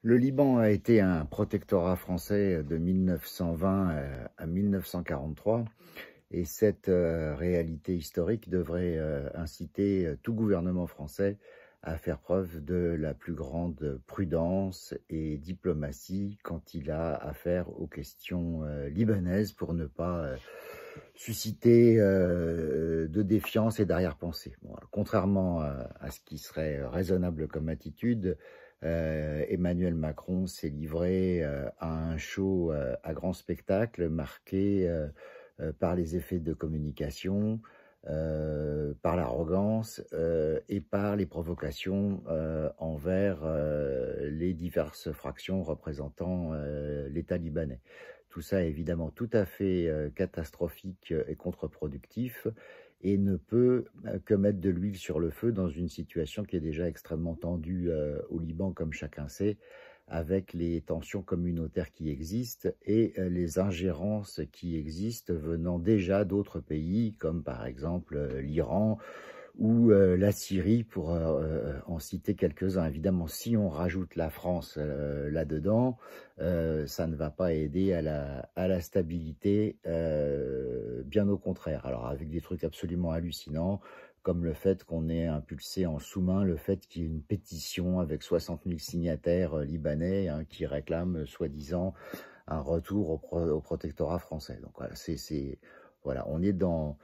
Le Liban a été un protectorat français de 1920 à 1943 et cette réalité historique devrait inciter tout gouvernement français à faire preuve de la plus grande prudence et diplomatie quand il a affaire aux questions libanaises pour ne pas susciter de défiance et d'arrière-pensée. Bon, contrairement à ce qui serait raisonnable comme attitude, Emmanuel Macron s'est livré à un show à grand spectacle marqué par les effets de communication, par l'arrogance et par les provocations envers les diverses fractions représentant l'État libanais. Tout ça est évidemment tout à fait catastrophique et contre-productif et ne peut que mettre de l'huile sur le feu dans une situation qui est déjà extrêmement tendue au Liban, comme chacun sait, avec les tensions communautaires qui existent et les ingérences qui existent venant déjà d'autres pays, comme par exemple l'Iran ou la Syrie, pour en citer quelques-uns. Évidemment, si on rajoute la France là-dedans, ça ne va pas aider à la stabilité, bien au contraire. Alors avec des trucs absolument hallucinants, comme le fait qu'on ait impulsé en sous-main le fait qu'il y ait une pétition avec 60 000 signataires libanais qui réclament soi-disant un retour au protectorat français. Donc voilà, voilà, on est dans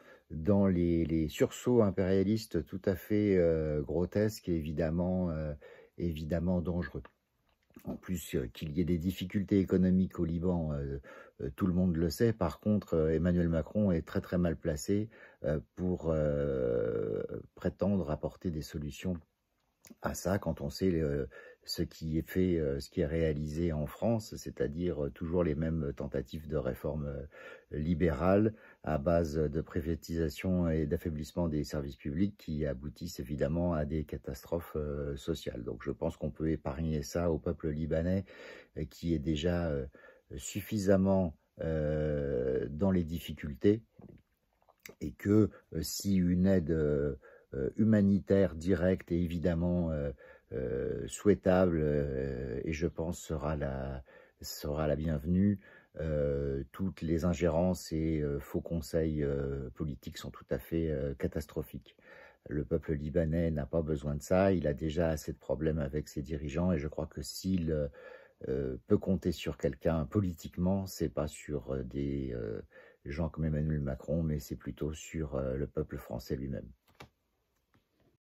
les sursauts impérialistes tout à fait grotesques et évidemment dangereux. En plus, qu'il y ait des difficultés économiques au Liban, tout le monde le sait. Par contre, Emmanuel Macron est très très mal placé pour prétendre apporter des solutions à ça quand on sait ce qui est fait, ce qui est réalisé en France, c'est-à-dire toujours les mêmes tentatives de réforme libérale à base de privatisation et d'affaiblissement des services publics qui aboutissent évidemment à des catastrophes sociales. Donc je pense qu'on peut épargner ça au peuple libanais qui est déjà suffisamment dans les difficultés et que si une aide humanitaire directe et évidemment souhaitable et je pense sera la bienvenue. Toutes les ingérences et faux conseils politiques sont tout à fait catastrophiques. Le peuple libanais n'a pas besoin de ça, il a déjà assez de problèmes avec ses dirigeants et je crois que s'il peut compter sur quelqu'un politiquement, c'est pas sur des gens comme Emmanuel Macron, mais c'est plutôt sur le peuple français lui-même.